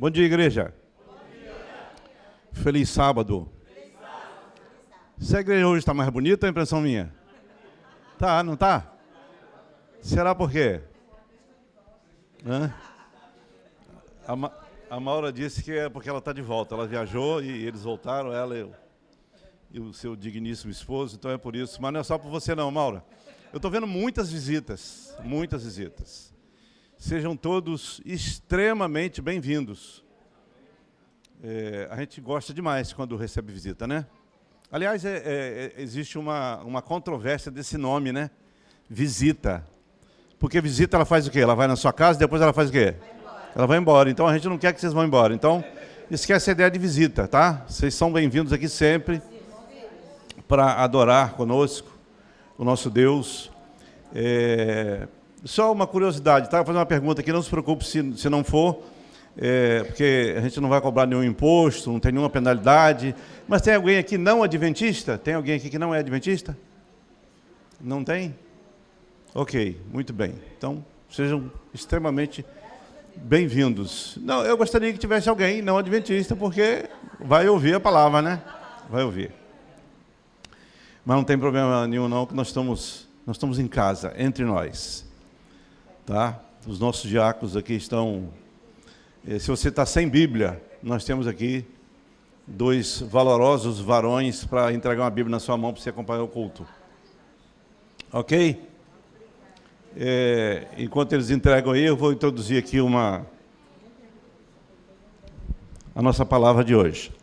Bom dia, igreja. Feliz sábado. Se a igreja hoje está mais bonita, é impressão minha? Tá, não tá? Será por quê? Hã? A Maura disse que é porque ela está de volta. Ela viajou e eles voltaram, ela e o seu digníssimo esposo, então é por isso. Mas não é só por você não, Maura. Eu estou vendo muitas visitas, muitas visitas. Sejam todos extremamente bem-vindos. A gente gosta demais quando recebe visita, né? Aliás, existe uma controvérsia desse nome, né? Visita. Porque visita, ela faz o quê? Ela vai na sua casa, depois ela faz o quê? Ela vai embora. Então, a gente não quer que vocês vão embora. Então, esquece a ideia de visita, tá? Vocês são bem-vindos aqui sempre para adorar conosco o nosso Deus. Só uma curiosidade, tá? Vou fazer uma pergunta aqui, não se preocupe se não for, porque a gente não vai cobrar nenhum imposto, não tem nenhuma penalidade. Mas tem alguém aqui não adventista? Tem alguém aqui que não é adventista? Não tem? Ok, muito bem. Então, sejam extremamente bem-vindos. Não, eu gostaria que tivesse alguém não adventista, porque vai ouvir a palavra, né? Vai ouvir. Mas não tem problema nenhum, não, que nós estamos em casa, entre nós. Tá? Os nossos diáconos aqui estão... Se você está sem Bíblia, nós temos aqui 2 valorosos varões para entregar uma Bíblia na sua mão para você acompanhar o culto. Ok? Enquanto eles entregam aí, eu vou introduzir aqui a nossa palavra de hoje.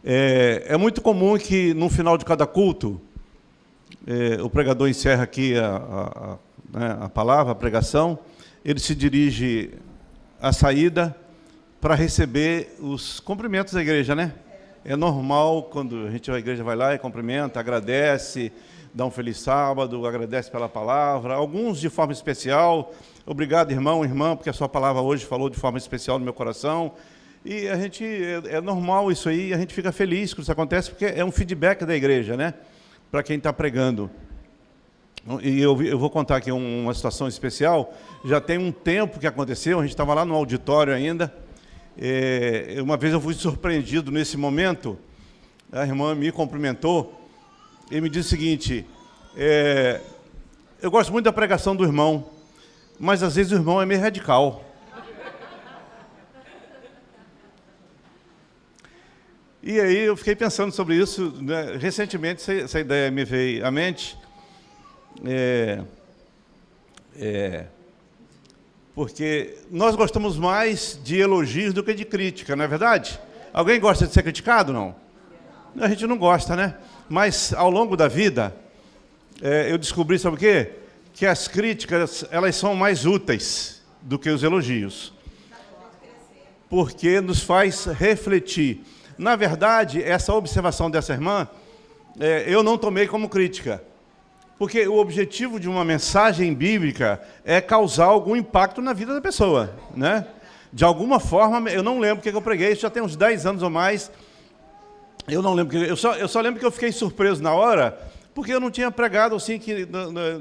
É muito comum que no final de cada culto, o pregador encerra aqui a palavra, a pregação, ele se dirige à saída para receber os cumprimentos da igreja, né? É normal quando a igreja vai lá e cumprimenta, agradece, dá um feliz sábado, agradece pela palavra, alguns de forma especial. Obrigado, irmão, irmã, porque a sua palavra hoje falou de forma especial no meu coração. E a gente, é normal isso aí, a gente fica feliz quando isso acontece, porque é um feedback da igreja, né? Para quem está pregando. E eu vou contar aqui uma situação especial. Já tem um tempo que aconteceu, a gente estava lá no auditório ainda. Uma vez eu fui surpreendido nesse momento, a irmã me cumprimentou e me disse o seguinte: eu gosto muito da pregação do irmão, mas às vezes o irmão é meio radical. E aí eu fiquei pensando sobre isso, né? Recentemente essa ideia me veio à mente, porque nós gostamos mais de elogios do que de crítica, não é verdade? Alguém gosta de ser criticado, não? A gente não gosta, né? Mas ao longo da vida, eu descobri, sabe o quê? Que as críticas, elas são mais úteis do que os elogios, porque nos faz refletir. Na verdade, essa observação dessa irmã, eu não tomei como crítica, porque o objetivo de uma mensagem bíblica é causar algum impacto na vida da pessoa, né? De alguma forma, eu não lembro o que eu preguei, isso já tem uns 10 anos ou mais, eu não lembro, eu só lembro que eu fiquei surpreso na hora, porque eu não tinha pregado assim,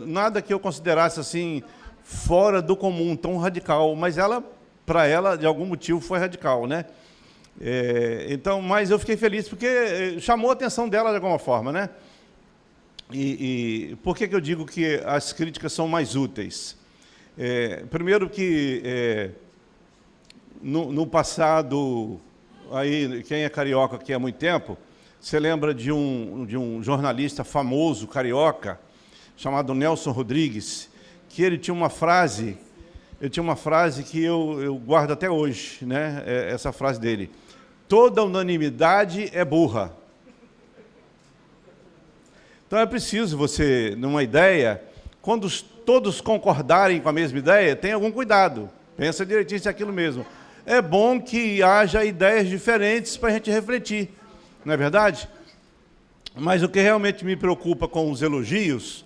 nada que eu considerasse assim, fora do comum, tão radical, mas para ela, de algum motivo, foi radical, né? Então, mas eu fiquei feliz porque chamou a atenção dela de alguma forma, né? E por que eu digo que as críticas são mais úteis? Primeiro que no passado, aí quem é carioca aqui há muito tempo, você lembra de um jornalista famoso carioca chamado Nelson Rodrigues, que ele tinha uma frase, que eu guardo até hoje, né? Essa frase dele: toda unanimidade é burra. Então é preciso você, numa ideia, quando todos concordarem com a mesma ideia, tenha algum cuidado. Pensa direitinho se é aquilo mesmo. É bom que haja ideias diferentes para a gente refletir, não é verdade? Mas o que realmente me preocupa com os elogios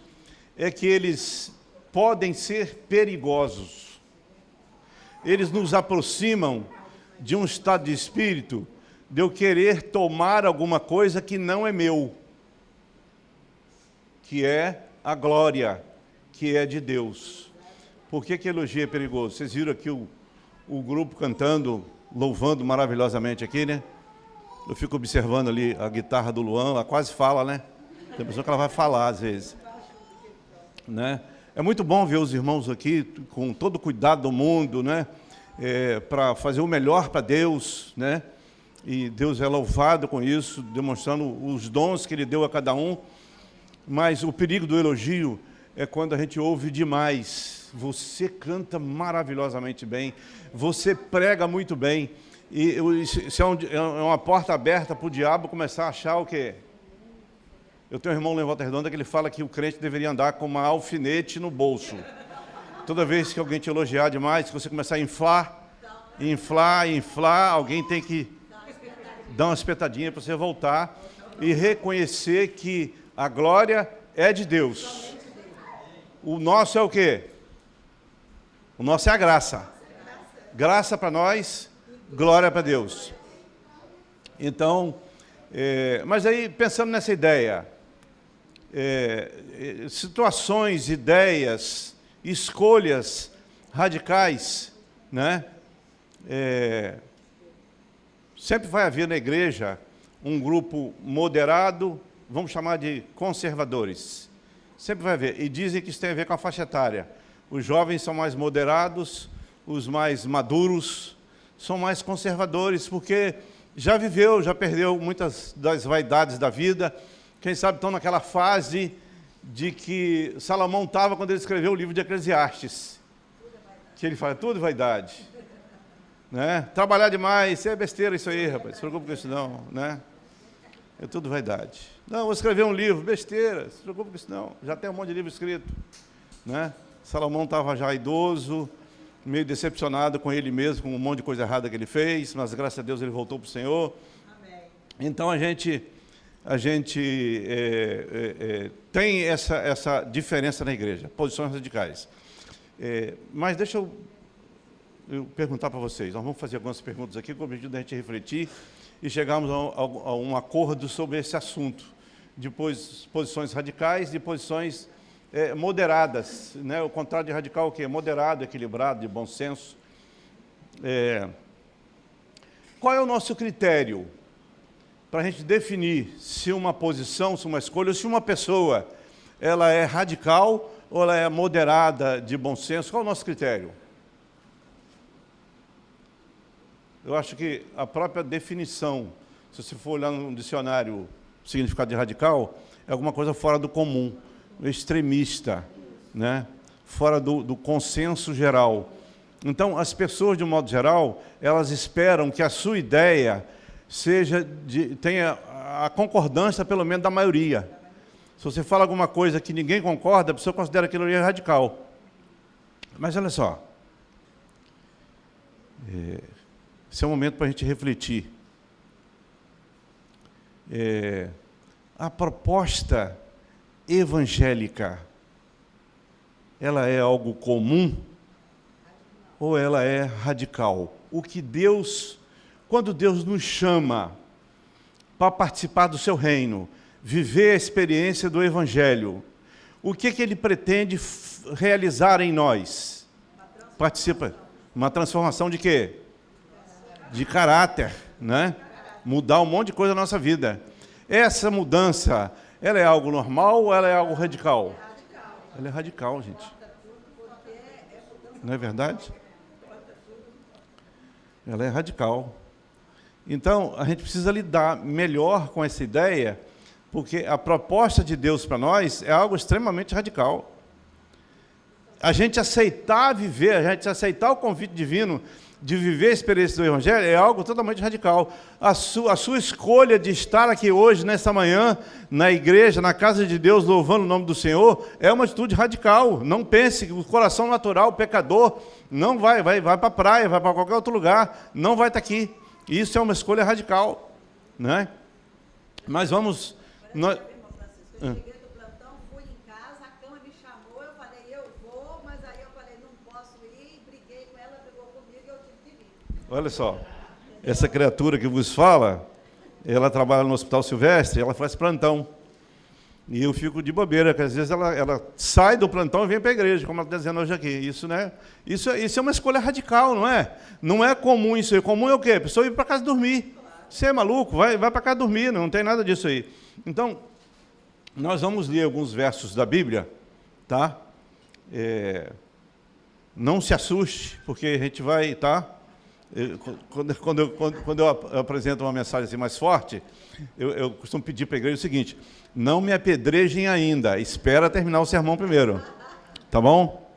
é que eles podem ser perigosos. Eles nos aproximam de um estado de espírito de eu querer tomar alguma coisa que não é meu, que é a glória, que é de Deus. Por que elogio é perigoso? Vocês viram aqui o o grupo cantando, louvando maravilhosamente aqui, né? Eu fico observando ali a guitarra do Luan, ela quase fala, né? Tem pessoa que ela vai falar às vezes, né? É muito bom ver os irmãos aqui com todo o cuidado do mundo, né? Para fazer o melhor para Deus, né? E Deus é louvado com isso, demonstrando os dons que Ele deu a cada um. Mas o perigo do elogio é quando a gente ouve demais. Você canta maravilhosamente bem, você prega muito bem, e isso é uma porta aberta para o diabo começar a achar o quê? Eu tenho um irmão lá em Volta Redonda que ele fala que o crente deveria andar com uma alfinete no bolso. Toda vez que alguém te elogiar demais, que você começar a inflar, alguém tem que dar uma espetadinha para você voltar e reconhecer que a glória é de Deus. O nosso é o quê? O nosso é a graça. Graça para nós, glória para Deus. Então, mas aí, pensando nessa ideia, situações, ideias, escolhas radicais, né? Sempre vai haver na igreja um grupo moderado, vamos chamar de conservadores. Sempre vai haver. E dizem que isso tem a ver com a faixa etária. Os jovens são mais moderados, os mais maduros são mais conservadores, porque já viveu, já perdeu muitas das vaidades da vida. Quem sabe estão naquela fase de que Salomão estava quando ele escreveu o livro de Eclesiastes. Que ele fala, tudo vaidade. Né? Trabalhar demais, é besteira isso aí, rapaz, não se preocupe com isso não, né? É tudo vaidade. Não, vou escrever um livro, besteira, não se preocupe com isso não, já tem um monte de livro escrito, né? Salomão estava já idoso, meio decepcionado com ele mesmo, com um monte de coisa errada que ele fez, mas graças a Deus ele voltou para o Senhor. Amém. Então a gente tem essa diferença na igreja, posições radicais. Mas deixa eu perguntar para vocês. Nós vamos fazer algumas perguntas aqui com o objetivo da gente refletir e chegarmos a um acordo sobre esse assunto, de posições radicais e posições moderadas, né? O contrário de radical, o quê? Moderado, equilibrado, de bom senso. Qual é o nosso critério para a gente definir se uma posição, se uma escolha, ou se uma pessoa ela é radical ou ela é moderada, de bom senso? Qual é o nosso critério? Eu acho que a própria definição, se você for olhar no dicionário o significado de radical, é alguma coisa fora do comum, extremista, né? Fora do consenso geral. Então, as pessoas, de um modo geral, elas esperam que a sua ideia tenha a concordância, pelo menos, da maioria. Se você fala alguma coisa que ninguém concorda, a pessoa considera aquilo ali radical. Mas, olha só, esse é um momento para a gente refletir. A proposta evangélica, ela é algo comum ou ela é radical? Quando Deus nos chama para participar do seu reino, viver a experiência do Evangelho, o que Ele pretende realizar em nós? Participa. Uma transformação de quê? De caráter, né? Mudar um monte de coisa na nossa vida. Essa mudança, ela é algo normal ou ela é algo radical? Ela é radical, gente. Não é verdade? Ela é radical. Então, a gente precisa lidar melhor com essa ideia, porque a proposta de Deus para nós é algo extremamente radical. A gente aceitar viver, a gente aceitar o convite divino de viver a experiência do Evangelho é algo totalmente radical. A sua escolha de estar aqui hoje, nessa manhã, na igreja, na casa de Deus, louvando o nome do Senhor, é uma atitude radical. Não pense que o coração natural, o pecador, não vai para a praia, vai para qualquer outro lugar, não vai estar aqui. Isso é uma escolha radical, né? Mas vamos... Eu cheguei do plantão, fui em casa, a cama me chamou, eu falei, eu vou, mas aí eu falei, não posso ir, briguei com ela, pegou comigo e eu tive que vir. Olha só, essa criatura que vos fala, ela trabalha no Hospital Silvestre, ela faz plantão. E eu fico de bobeira, que às vezes ela sai do plantão e vem para a igreja, como ela está dizendo hoje aqui. Isso, né? Isso é uma escolha radical, não é? Não é comum isso aí. Comum é o quê? A pessoa ir para casa dormir. Você é maluco? Vai para casa dormir, não tem nada disso aí. Então, nós vamos ler alguns versos da Bíblia, tá? Não se assuste, porque a gente vai, tá? Quando eu apresento uma mensagem assim mais forte, eu costumo pedir para a igreja o seguinte: não me apedrejem ainda, espera terminar o sermão primeiro, tá bom?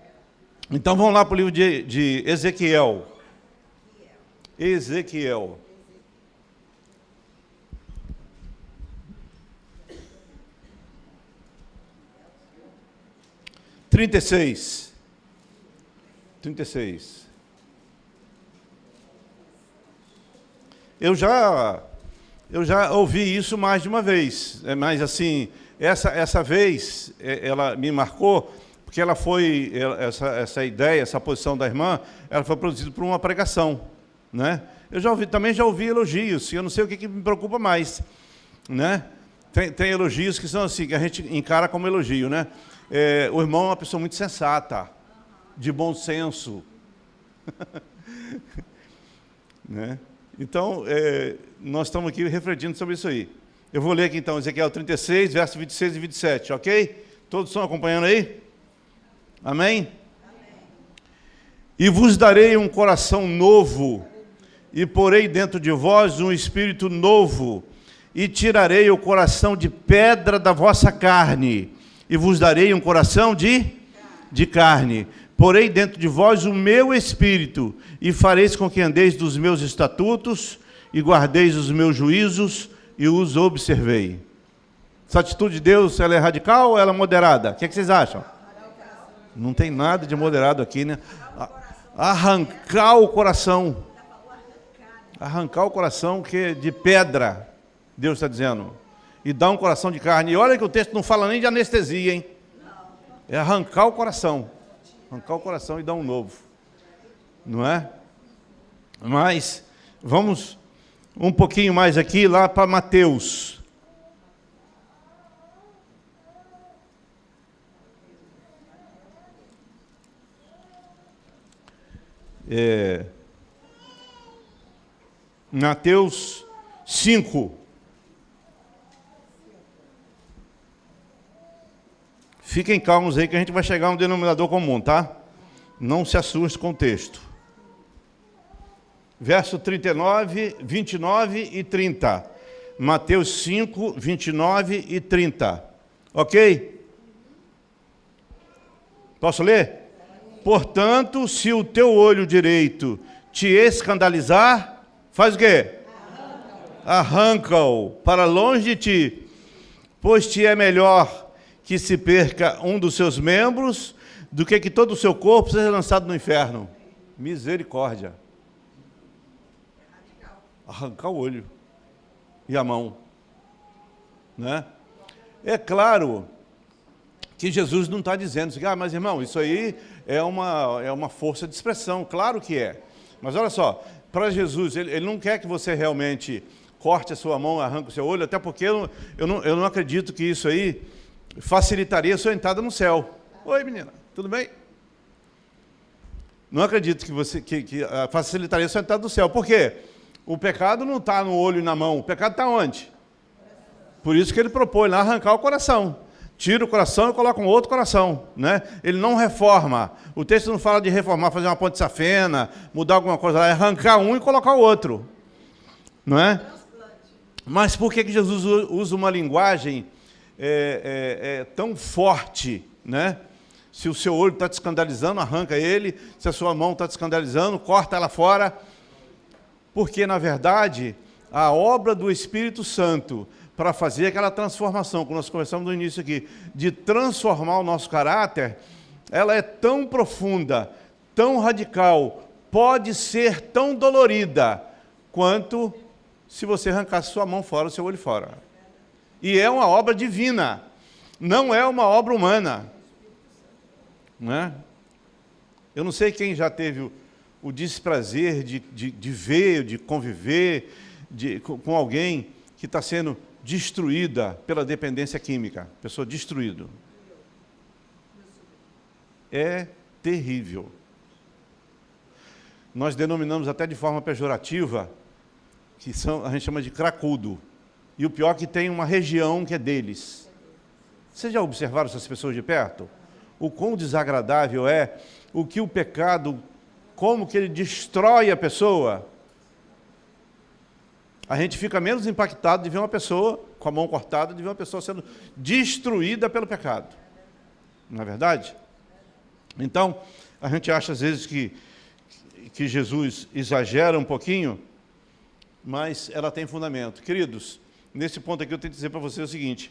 Então vamos lá para o livro de Ezequiel. Ezequiel. Trinta e seis. Eu já ouvi isso mais de uma vez, mas assim, essa vez ela me marcou, porque ela foi, essa ideia, essa posição da irmã, ela foi produzida por uma pregação, né? Eu também já ouvi elogios, e eu não sei o que me preocupa mais, né? Tem elogios que são assim, que a gente encara como elogio, né? O irmão é uma pessoa muito sensata, de bom senso, né? Então, nós estamos aqui refletindo sobre isso aí. Eu vou ler aqui então, Ezequiel 36, versos 26 e 27, ok? Todos estão acompanhando aí? Amém? E vos darei um coração novo, e porei dentro de vós um espírito novo, e tirarei o coração de pedra da vossa carne, e vos darei um coração de carne. Porei dentro de vós o meu espírito, e fareis com que andeis dos meus estatutos, e guardeis os meus juízos, e os observei. Essa atitude de Deus, ela é radical ou ela é moderada? O que vocês acham? Não tem nada de moderado aqui, né? Arrancar o coração. Arrancar o coração que é de pedra, Deus está dizendo. E dar um coração de carne. E olha que o texto não fala nem de anestesia, hein? É arrancar o coração. Arrancar o coração e dar um novo. Não é? Mas, vamos um pouquinho mais aqui, lá para Mateus. Mateus 5. Fiquem calmos aí que a gente vai chegar a um denominador comum, tá? Não se assuste com o texto. Verso 39, 29 e 30. Mateus 5, 29 e 30. Ok? Posso ler? Portanto, se o teu olho direito te escandalizar, faz o quê? Arranca-o para longe de ti, pois te é melhor que se perca um dos seus membros, do que todo o seu corpo seja lançado no inferno. Misericórdia. Arrancar o olho e a mão, né? É claro que Jesus não está dizendo assim, mas irmão, isso aí é uma força de expressão, claro que é. Mas olha só, para Jesus, ele não quer que você realmente corte a sua mão, arranque o seu olho, até porque eu não acredito que isso aí facilitaria a sua entrada no céu. Oi, menina, tudo bem? Não acredito que facilitaria a sua entrada no céu. Por quê? O pecado não está no olho e na mão, o pecado está onde? Por isso que ele propõe lá arrancar o coração. Tira o coração e coloca um outro coração, né? Ele não reforma. O texto não fala de reformar, fazer uma ponte safena, mudar alguma coisa lá, é arrancar um e colocar o outro, não é? Mas por que Jesus usa uma linguagem tão forte, né? Se o seu olho está te escandalizando, arranca ele. Se a sua mão está te escandalizando, corta ela fora. Porque, na verdade, a obra do Espírito Santo para fazer aquela transformação, que nós conversamos no início aqui, de transformar o nosso caráter, ela é tão profunda, tão radical, pode ser tão dolorida, quanto se você arrancasse sua mão fora, o seu olho fora. E é uma obra divina, não é uma obra humana. Né? Eu não sei quem já teve o desprazer de ver, de conviver com alguém que está sendo destruída pela dependência química. Pessoa destruída. É terrível. Nós denominamos até de forma pejorativa, a gente chama de cracudo. E o pior é que tem uma região que é deles. Vocês já observaram essas pessoas de perto? O quão desagradável é, o que o pecado, como que ele destrói a pessoa. A gente fica menos impactado de ver uma pessoa com a mão cortada, de ver uma pessoa sendo destruída pelo pecado. Não é verdade? Então, a gente acha às vezes que Jesus exagera um pouquinho, mas ela tem fundamento. Queridos, nesse ponto aqui eu tenho que dizer para vocês o seguinte: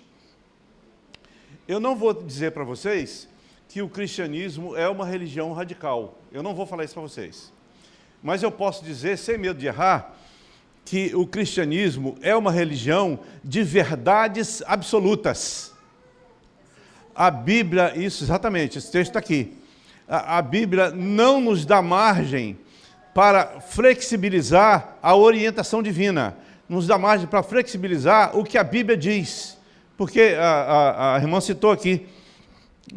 eu não vou dizer para vocês que o cristianismo é uma religião radical. Eu não vou falar isso para vocês. Mas eu posso dizer, sem medo de errar, que o cristianismo é uma religião de verdades absolutas. A Bíblia, isso exatamente, esse texto está aqui. A Bíblia não nos dá margem para flexibilizar a orientação divina, nos dá margem para flexibilizar o que a Bíblia diz. Porque a irmã citou aqui,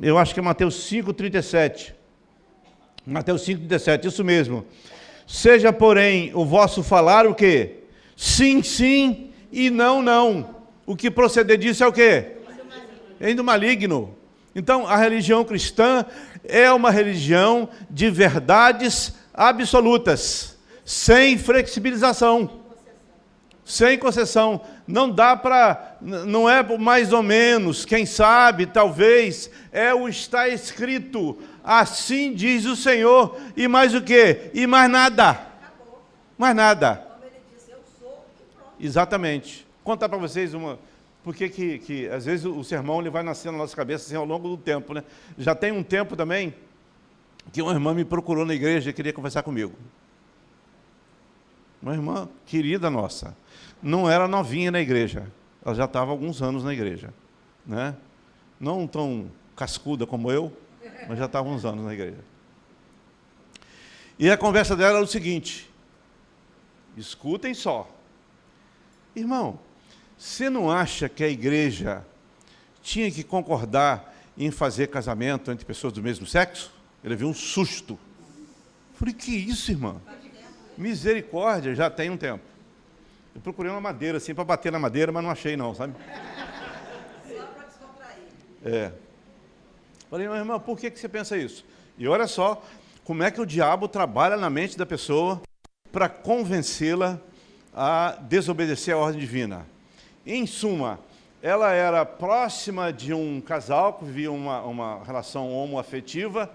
eu acho que é Mateus 5,37. Mateus 5,37, isso mesmo. Seja, porém, o vosso falar o quê? Sim, sim, e não, não. O que proceder disso é o quê? É do maligno. Então, a religião cristã é uma religião de verdades absolutas, sem flexibilização, sem concessão. Não dá para, não é mais ou menos, quem sabe, talvez, é o está escrito, assim diz o Senhor, e mais o quê? E mais nada. Mais nada. Como ele disse, eu sou e pronto. Exatamente. Vou contar para vocês uma... Porque que às vezes o sermão ele vai nascendo na nossa cabeça assim, ao longo do tempo, né? Já tem um tempo também que uma irmã me procurou na igreja e queria conversar comigo. Uma irmã querida nossa. Não era novinha na igreja. Ela já estava há alguns anos na igreja, né? Não tão cascuda como eu, mas já estava há uns anos na igreja. E a conversa dela era o seguinte: escutem só. Irmão, você não acha que a igreja tinha que concordar em fazer casamento entre pessoas do mesmo sexo? Ele viu um susto. Falei, que isso, irmã? Misericórdia, já tem um tempo. Eu procurei uma madeira assim para bater na madeira, mas não achei não, sabe? Só para descontrair. É. Falei, mas irmã, por que você pensa isso? E olha só, como é que o diabo trabalha na mente da pessoa para convencê-la a desobedecer a ordem divina. Em suma, ela era próxima de um casal que vivia uma relação homoafetiva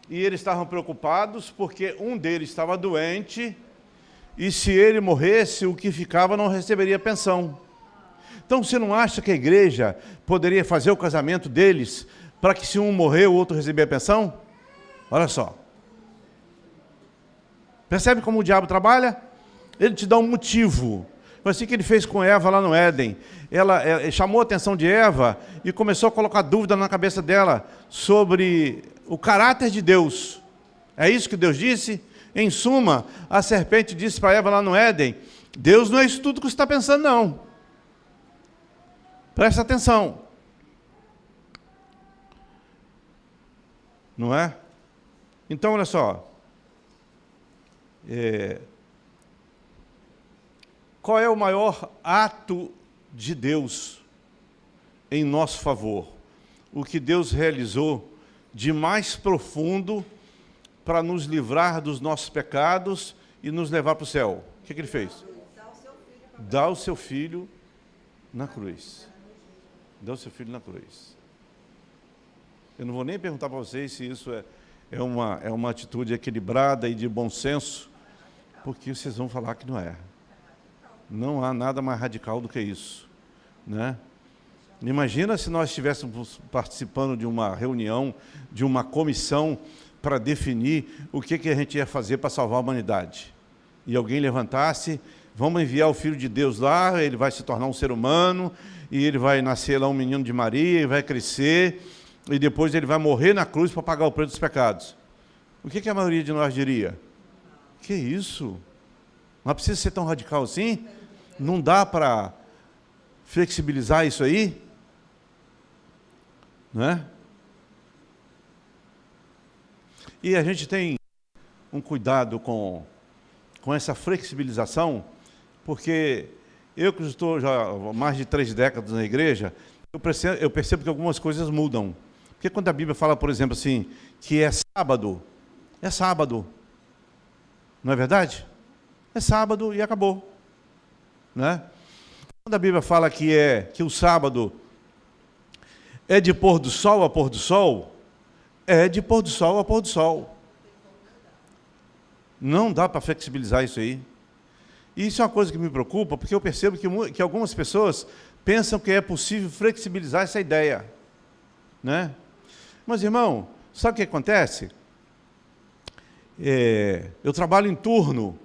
e eles estavam preocupados porque um deles estava doente e se ele morresse, o que ficava não receberia pensão. Então, você não acha que a igreja poderia fazer o casamento deles para que se um morrer, o outro receber a pensão? Olha só. Percebe como o diabo trabalha? Ele te dá um motivo. Foi assim que ele fez com Eva lá no Éden. Ela chamou a atenção de Eva e começou a colocar dúvida na cabeça dela sobre o caráter de Deus. É isso que Deus disse? Em suma, a serpente disse para Eva lá no Éden: Deus não é isso tudo que você está pensando, não. Presta atenção. Não é? Então, olha só. Qual é o maior ato de Deus em nosso favor? O que Deus realizou de mais profundo para nos livrar dos nossos pecados e nos levar para o céu. O que ele fez? Dá o seu filho na cruz. Dá o seu filho na cruz. Eu não vou nem perguntar para vocês se isso é uma atitude equilibrada e de bom senso, porque vocês vão falar que não é. Não há nada mais radical do que isso, né? Imagina se nós estivéssemos participando de uma reunião, de uma comissão para definir o que a gente ia fazer para salvar a humanidade. E alguém levantasse: vamos enviar o Filho de Deus lá, ele vai se tornar um ser humano, e ele vai nascer lá um menino de Maria, e vai crescer, e depois ele vai morrer na cruz para pagar o preço dos pecados. O que a maioria de nós diria? Que isso? Não precisa ser tão radical assim? Não dá para flexibilizar isso aí, né? E a gente tem um cuidado com essa flexibilização, porque eu que estou já há mais de 3 décadas na igreja, eu percebo que algumas coisas mudam. Porque quando a Bíblia fala, por exemplo, assim, que é sábado, não é verdade? É sábado e acabou, né? Quando a Bíblia fala que o sábado é de pôr do sol a pôr do sol, é de pôr do sol a pôr do sol. Não dá para flexibilizar isso aí. E isso é uma coisa que me preocupa, porque eu percebo que algumas pessoas pensam que é possível flexibilizar essa ideia, né? Mas, irmão, sabe o que acontece? Eu trabalho em turno,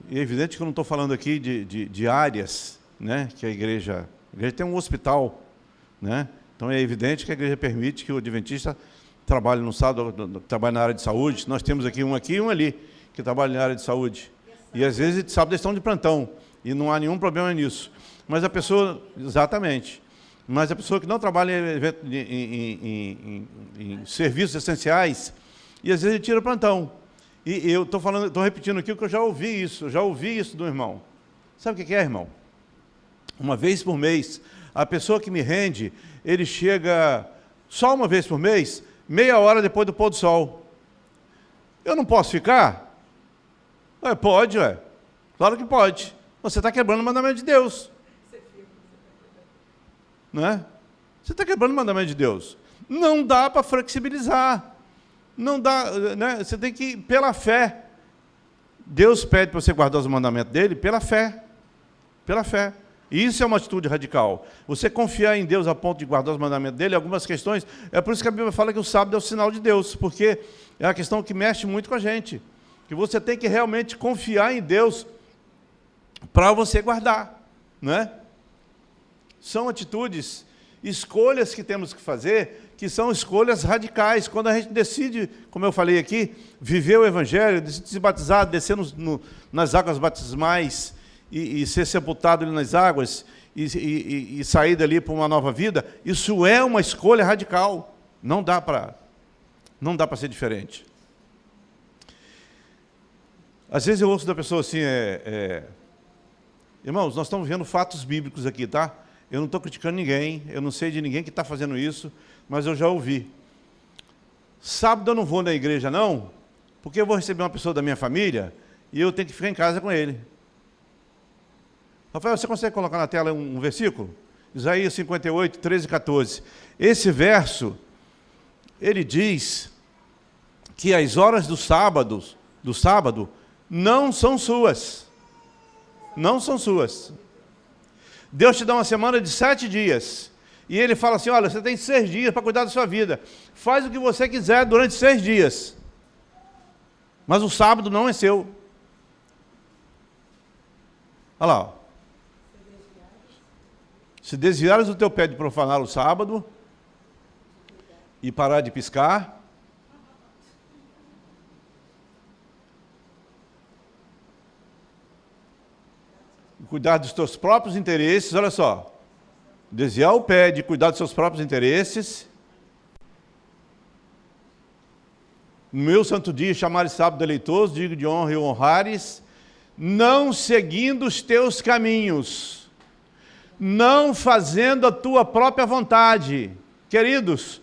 e é evidente que eu não estou falando aqui de áreas, né? Que a igreja tem um hospital, né? Então é evidente que a igreja permite que o adventista trabalhe no sábado, trabalhe na área de saúde. Nós temos aqui e um ali, que trabalha na área de saúde. E às vezes de sábado eles estão de plantão, e não há nenhum problema nisso. Mas a pessoa, exatamente, mas a pessoa que não trabalha em serviços essenciais, e às vezes ele tira plantão. E eu estou repetindo aqui o que eu já ouvi isso do irmão. Sabe o que é, irmão? Uma vez por mês, a pessoa que me rende, ele chega só uma vez por mês, meia hora depois do pôr do sol. Eu não posso ficar? Pode, claro que pode. Você está quebrando o mandamento de Deus. Não é? Você está quebrando o mandamento de Deus. Não dá para flexibilizar. Não dá, né? Você tem que ir pela fé. Deus pede para você guardar os mandamentos dele pela fé. Pela fé. E isso é uma atitude radical. Você confiar em Deus a ponto de guardar os mandamentos dele, algumas questões, é por isso que a Bíblia fala que o sábado é o sinal de Deus, porque é uma questão que mexe muito com a gente. Que você tem que realmente confiar em Deus para você guardar, né? São atitudes, escolhas que temos que fazer, que são escolhas radicais. Quando a gente decide, como eu falei aqui, viver o Evangelho, decide se batizar, descer nas águas batismais e ser sepultado ali nas águas e sair dali para uma nova vida, isso é uma escolha radical. Não dá para ser diferente. Às vezes eu ouço da pessoa assim, irmãos, nós estamos vendo fatos bíblicos aqui, tá? Eu não estou criticando ninguém, eu não sei de ninguém que está fazendo isso, mas eu já ouvi. Sábado eu não vou na igreja não, porque eu vou receber uma pessoa da minha família e eu tenho que ficar em casa com ele. Rafael, você consegue colocar na tela um versículo? Isaías 58, 13 e 14. Esse verso, ele diz que as horas do sábado não são suas. Não são suas. Deus te dá uma semana de 7 dias. E ele fala assim, olha, você tem 6 dias para cuidar da sua vida. Faz o que você quiser durante 6 dias. Mas o sábado não é seu. Olha lá. Ó. Se desviares do teu pé de profanar o sábado e parar de piscar, cuidar dos teus próprios interesses, olha só, desviar o pé de cuidar dos seus próprios interesses, no meu santo dia chamares sábado deleitoso, digo de honra e honrares, não seguindo os teus caminhos, não fazendo a tua própria vontade. Queridos,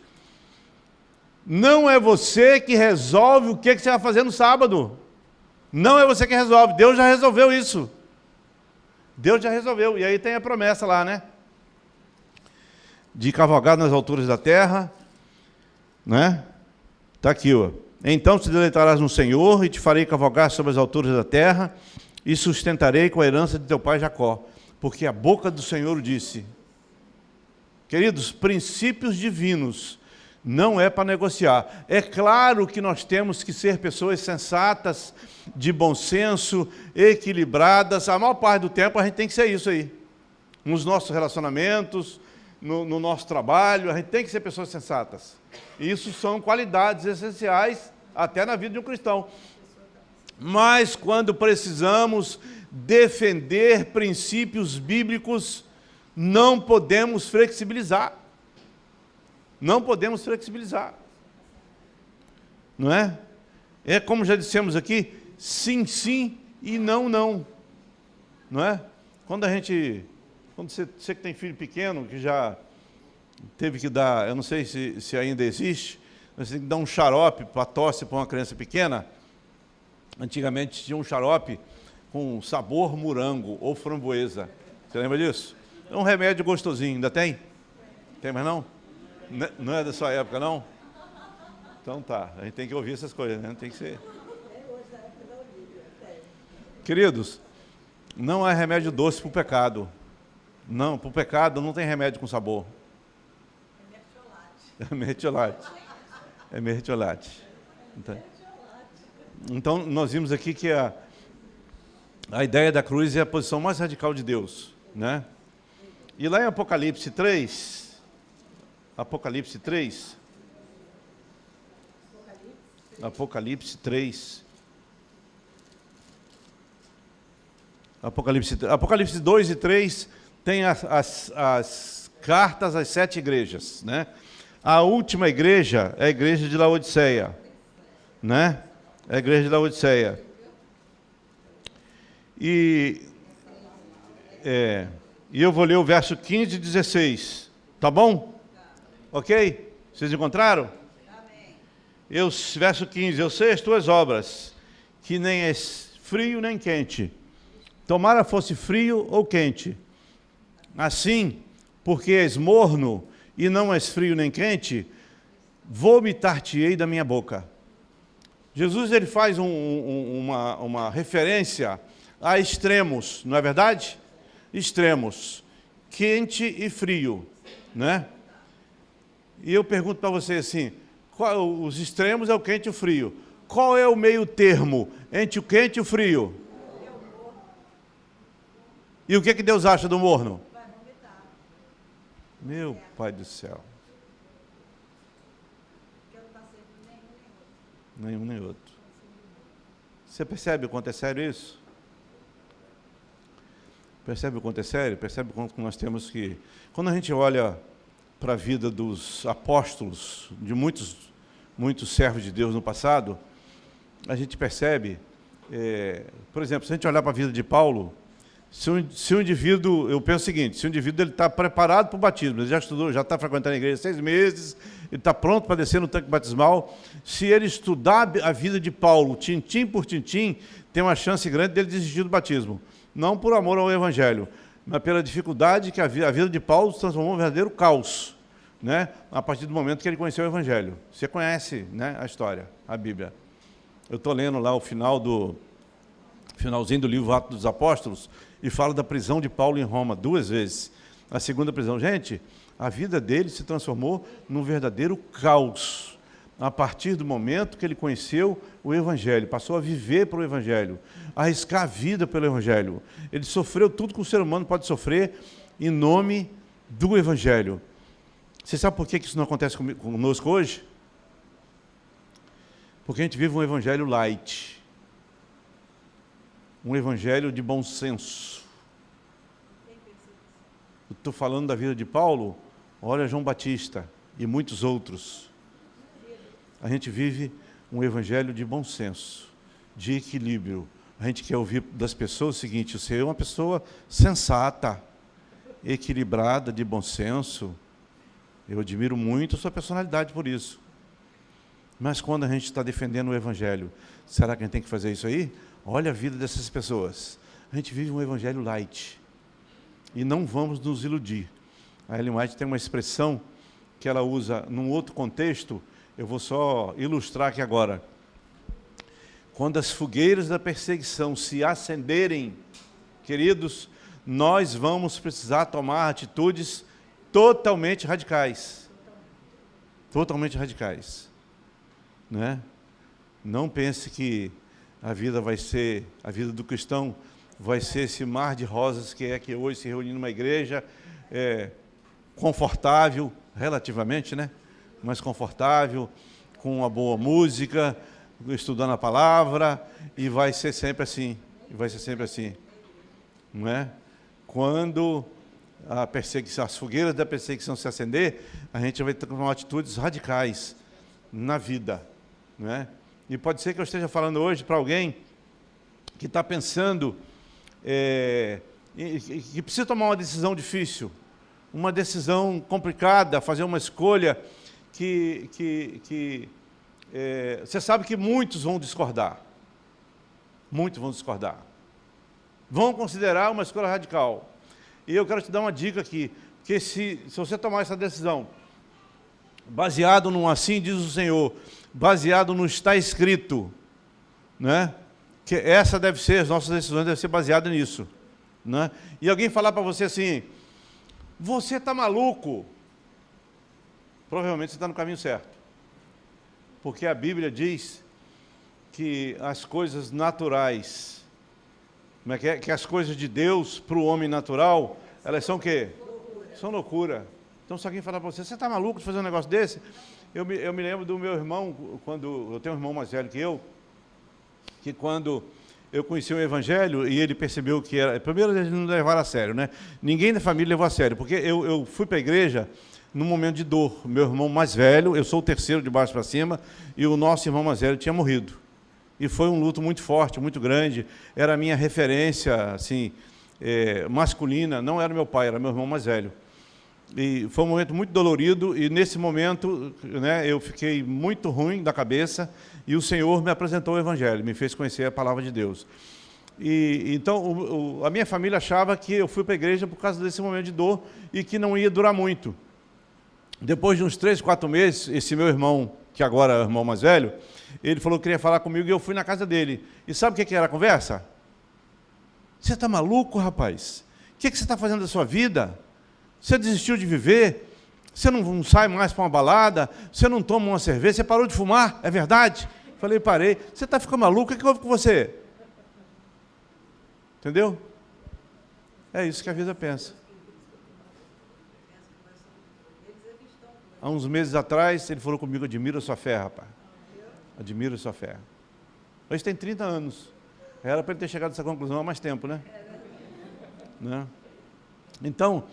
não é você que resolve o que você vai fazer no sábado. Não é você que resolve, Deus já resolveu isso. Deus já resolveu, e aí tem a promessa lá, né? De cavalgar nas alturas da terra, né? Está aqui, ó. Então te deleitarás no Senhor, e te farei cavalgar sobre as alturas da terra, e sustentarei com a herança de teu pai Jacó. Porque a boca do Senhor disse. Queridos, princípios divinos não é para negociar. É claro que nós temos que ser pessoas sensatas, de bom senso, equilibradas. A maior parte do tempo a gente tem que ser isso aí. Nos nossos relacionamentos, no nosso trabalho, a gente tem que ser pessoas sensatas. Isso são qualidades essenciais até na vida de um cristão. Mas quando precisamos defender princípios bíblicos, Não podemos flexibilizar. Não podemos flexibilizar. Não é? É como já dissemos aqui, sim, sim e não, não. Não é? Quando você que tem filho pequeno, que já teve que dar, eu não sei se ainda existe, mas tem que dar um xarope para tosse para uma criança pequena. Antigamente tinha um xarope com sabor morango ou framboesa. Você lembra disso? É um remédio gostosinho, ainda tem? Tem mais não? Não é da sua época, não? Então tá, a gente tem que ouvir essas coisas, né? Tem que ser. Queridos, não é remédio doce para o pecado. Não, para o pecado não tem remédio com sabor. É mertiolate. É mertiolate. Então, nós vimos aqui que a ideia da cruz é a posição mais radical de Deus, né? E lá em Apocalipse 3, Apocalipse 3, Apocalipse 2 e 3 tem as cartas às 7 igrejas, né? A última igreja é a igreja de Laodiceia, né? É a igreja de Laodiceia. E eu vou ler o verso 15 e 16, tá bom? Ok? Vocês encontraram? Verso 15, eu sei as tuas obras, que nem és frio nem quente. Tomara fosse frio ou quente. Assim, porque és morno e não és frio nem quente, vomitar-te-ei da minha boca. Jesus ele faz uma referência a extremos, não é verdade? Extremos, quente e frio, né? E eu pergunto para você assim, os extremos é o quente e o frio. Qual é o meio termo entre o quente e o frio? E o que Deus acha do morno? Meu Pai do céu. Nenhum nem outro. Você percebe o quanto é sério isso? Percebe o quanto é sério? Percebe o quanto nós temos que... Quando a gente olha para a vida dos apóstolos, de muitos servos de Deus no passado, a gente percebe, por exemplo, se a gente olhar para a vida de Paulo, se o indivíduo, eu penso o seguinte, se o indivíduo está preparado para o batismo, ele já estudou, já está frequentando a igreja há 6 meses, ele está pronto para descer no tanque batismal, se ele estudar a vida de Paulo, tintim por tintim, tem uma chance grande dele desistir do batismo. Não por amor ao evangelho, mas pela dificuldade que a vida de Paulo se transformou em um verdadeiro caos, né? A partir do momento que ele conheceu o evangelho. Você conhece, né, a história, a Bíblia. Eu estou lendo lá o finalzinho do livro Atos dos Apóstolos, e fala da prisão de Paulo em Roma 2 vezes. A segunda prisão, gente, a vida dele se transformou num verdadeiro caos, a partir do momento que ele conheceu o Evangelho, passou a viver para o Evangelho, a arriscar a vida pelo Evangelho. Ele sofreu tudo que o ser humano pode sofrer em nome do Evangelho. Você sabe por que isso não acontece conosco hoje? Porque a gente vive um Evangelho light. Um evangelho de bom senso. Estou falando da vida de Paulo, olha João Batista e muitos outros. A gente vive um evangelho de bom senso, de equilíbrio. A gente quer ouvir das pessoas o seguinte, você é uma pessoa sensata, equilibrada, de bom senso. Eu admiro muito a sua personalidade por isso. Mas quando a gente está defendendo o evangelho, será que a gente tem que fazer isso aí? Olha a vida dessas pessoas. A gente vive um evangelho light. E não vamos nos iludir. A Ellen White tem uma expressão que ela usa num outro contexto, eu vou só ilustrar aqui agora. Quando as fogueiras da perseguição se acenderem, queridos, nós vamos precisar tomar atitudes totalmente radicais. Totalmente radicais. Né? Não pense que a vida do cristão vai ser esse mar de rosas que hoje se reúne numa igreja, confortável, relativamente, né? Mas confortável, com uma boa música, estudando a palavra, e vai ser sempre assim, não é? Quando a perseguição, as fogueiras da perseguição se acender, a gente vai tomar atitudes radicais na vida, não é? E pode ser que eu esteja falando hoje para alguém que está pensando, que precisa tomar uma decisão difícil, uma decisão complicada, fazer uma escolha você sabe que muitos vão discordar. Muitos vão discordar. Vão considerar uma escolha radical. E eu quero te dar uma dica aqui, que se você tomar essa decisão, baseado no assim diz o Senhor, baseado no está escrito, né? Que essa deve ser, as nossas decisões devem ser baseadas nisso, né? E alguém falar para você assim, você está maluco? Provavelmente você está no caminho certo. Porque a Bíblia diz que as coisas naturais, como é que as coisas de Deus para o homem natural, elas são o quê? Loucura. São loucura. Então, se alguém falar para você, você está maluco de fazer um negócio desse? Eu me lembro do meu irmão, quando eu tenho um irmão mais velho que quando eu conheci o Evangelho e ele percebeu que era... Primeiro, eles não levaram a sério, né? Ninguém da família levou a sério, porque eu fui para a igreja num momento de dor. Meu irmão mais velho, eu sou o terceiro de baixo para cima, e o nosso irmão mais velho tinha morrido. E foi um luto muito forte, muito grande. Era a minha referência, assim, masculina. Não era meu pai, era meu irmão mais velho. E foi um momento muito dolorido, e nesse momento, né, eu fiquei muito ruim da cabeça, e o Senhor me apresentou o Evangelho, me fez conhecer a palavra de Deus. E então, a minha família achava que eu fui para a igreja por causa desse momento de dor, e que não ia durar muito. Depois de uns 3, 4 meses, esse meu irmão, que agora é o irmão mais velho, ele falou que queria falar comigo, e eu fui na casa dele. E sabe o que era a conversa? Você está maluco, rapaz? O que você está fazendo da sua vida? Você desistiu de viver? Você não sai mais para uma balada? Você não toma uma cerveja? Você parou de fumar? É verdade? Falei, parei. Você está ficando maluco? O que houve com você? Entendeu? É isso que a vida pensa. Há uns meses atrás, ele falou comigo, admiro a sua fé, rapaz. Admiro a sua fé. Hoje tem 30 anos. Era para ele ter chegado a essa conclusão há mais tempo, né? Então,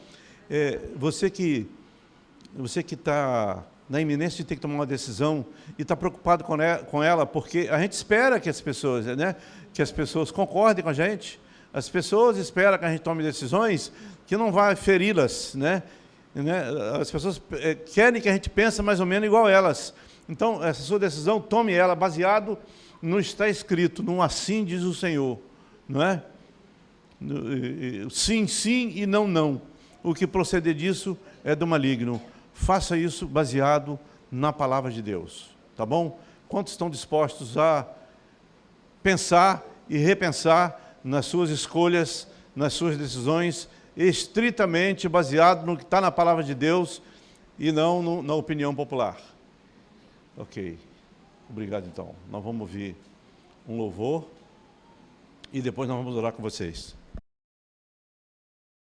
você que está na iminência de ter que tomar uma decisão e está preocupado com ela, porque a gente espera que as pessoas, né, que as pessoas concordem com a gente, as pessoas esperam que a gente tome decisões que não vai feri-las, né? As pessoas querem que a gente pense mais ou menos igual elas. Então, essa sua decisão, tome ela baseado no está escrito, no assim diz o Senhor, não é? Sim, sim e não, não. O que proceder disso é do maligno. Faça isso baseado na palavra de Deus, tá bom? Quantos estão dispostos a pensar e repensar nas suas escolhas, nas suas decisões, estritamente baseado no que está na palavra de Deus e não na opinião popular? Ok. Obrigado, então. Nós vamos ouvir um louvor e depois nós vamos orar com vocês.